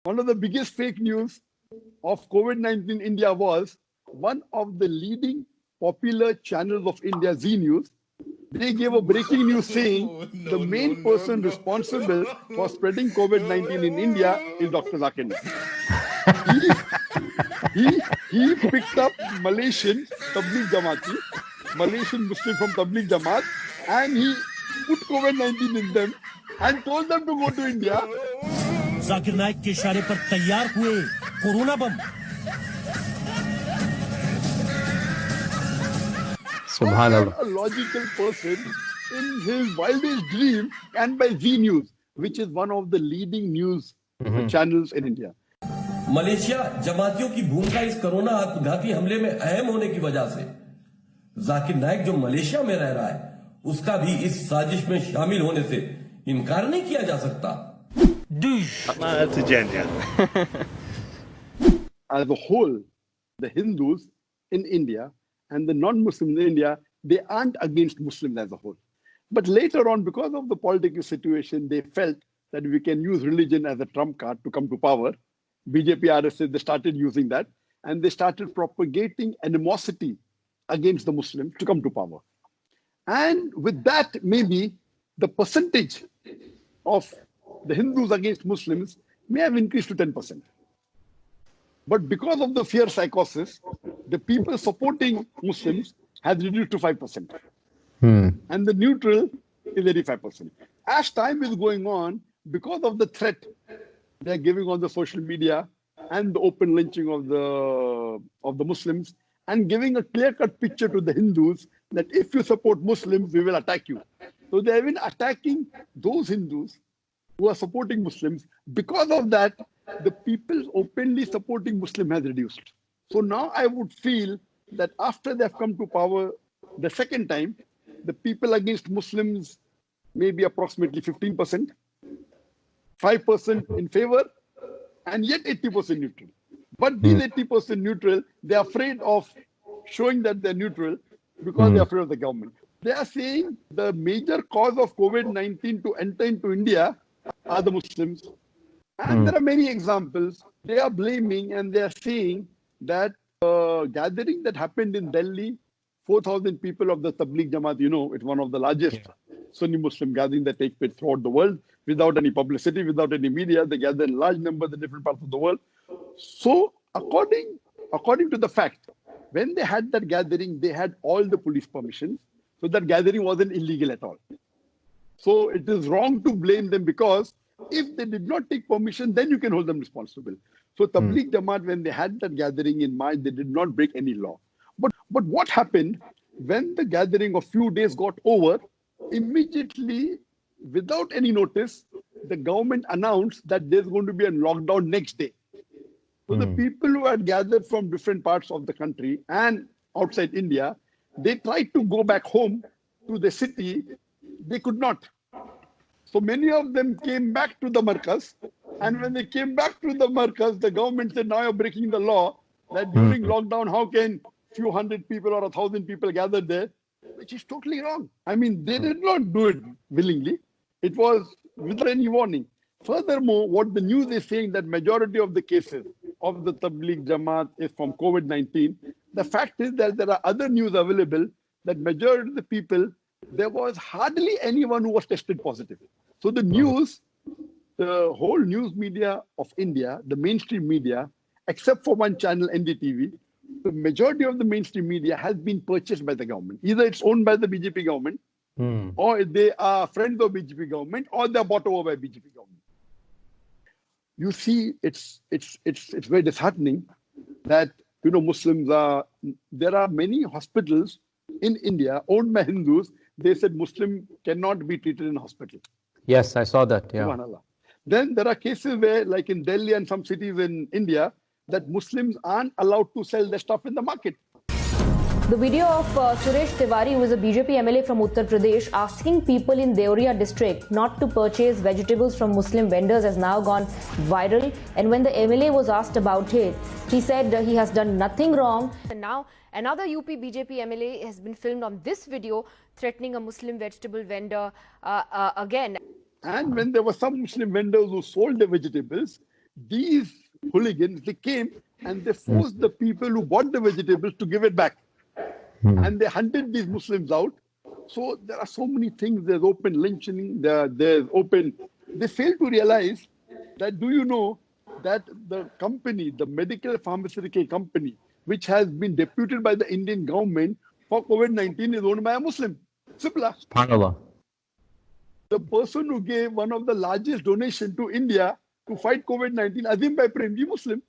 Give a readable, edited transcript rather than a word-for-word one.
One of the biggest fake news of COVID-19 in India was one of the leading popular channels of India, Z News. They gave a breaking news saying the main person responsible for spreading COVID-19 in India is Dr. Zakir Naik. He picked up Malaysian Tabligh Jamaati, Malaysian Muslim from Tabligh Jamaat, and he put COVID-19 in them and told them to go to India. Zakir Naik के इशारे पर तैयार हुए corona bomb. Subhanallah. A logical person in his wildest dream and by Z News, which is one of the leading news channels in India. Malaysia जमातियों की भूमिका इस corona आत्मघाती हमले में अहम होने की वजह से जाकिर नाइक जो मलेशिया में रह रहा है, उसका भी इस साजिश में शामिल होने से इनकार नहीं किया जा सकता। That's a genius. As a whole, the Hindus in India and the non-Muslims in India, they aren't against Muslims as a whole. But later on, because of the political situation, they felt that we can use religion as a trump card to come to power. BJP, RSS, they started using that, and they started propagating animosity against the Muslims to come to power. And with that, maybe the percentage of the Hindus against Muslims may have increased to 10%. But because of the fear psychosis, the people supporting Muslims has reduced to 5%. And the neutral is 85%. As time is going on, because of the threat they're giving on the social media and the open lynching of the Muslims, and giving a clear-cut picture to the Hindus that if you support Muslims, we will attack you. So they have been attacking those Hindus who are supporting Muslims. Because of that, the people openly supporting Muslim has reduced. So now I would feel that after they've come to power the second time, the people against Muslims may be approximately 15%, 5% in favor, and yet 80% neutral. But these 80% neutral, they're afraid of showing that they're neutral because they're afraid of the government. They are saying the major cause of COVID-19 to enter into India are the Muslims. And there are many examples. They are blaming and they are saying that gathering that happened in Delhi, 4,000 people of the Tabligh Jamaat, you know, it's one of the largest Sunni Muslim gatherings that take place throughout the world without any publicity, without any media. They gather in large numbers in different parts of the world. So according to the fact, when they had that gathering, they had all the police permissions. So that gathering wasn't illegal at all. So it is wrong to blame them because if they did not take permission, then you can hold them responsible. So Tabligh Jamaat, when they had that gathering in March, they did not break any law. But what happened when the gathering of few days got over, immediately, without any notice, the government announced that there's going to be a lockdown next day. So the people who had gathered from different parts of the country and outside India, they tried to go back home to the city. They could not. So many of them came back to the Markaz. And when they came back to the Markaz, the government said, now you're breaking the law that during lockdown, how can few hundred people or 1,000 people gather there? Which is totally wrong. I mean, they did not do it willingly. It was without any warning. Furthermore, what the news is saying that majority of the cases of the Tabligh Jamaat is from COVID-19. The fact is that there are other news available that majority of the people, there was hardly anyone who was tested positive. So the news, the whole news media of India, the mainstream media, except for one channel, NDTV, the majority of the mainstream media has been purchased by the government. Either it's owned by the BJP government, or they are friends of BJP government, or they're bought over by BJP government. You see, it's very disheartening that, you know, Muslims are, there are many hospitals in India owned by Hindus. They said Muslim cannot be treated in hospital. Yes, I saw that. Yeah. Subhanallah. Then there are cases where, like in Delhi and some cities in India, that Muslims aren't allowed to sell their stuff in the market. The video of Suresh Tiwari, who is a BJP MLA from Uttar Pradesh, asking people in Deoria district not to purchase vegetables from Muslim vendors has now gone viral. And when the MLA was asked about it, he said he has done nothing wrong. And now another UP BJP MLA has been filmed on this video threatening a Muslim vegetable vendor again. And when there were some Muslim vendors who sold their vegetables, these hooligans, they came and they forced the people who bought the vegetables to give it back. And they hunted these Muslims out. So there are so many things. There's open lynching. There's open. They fail to realize that, do you know that the company, the medical pharmaceutical company, which has been deputed by the Indian government for COVID-19 is owned by a Muslim, Cipla. SubhanAllah. The person who gave one of the largest donation to India to fight COVID-19, Azim Bhai Premji, Muslim.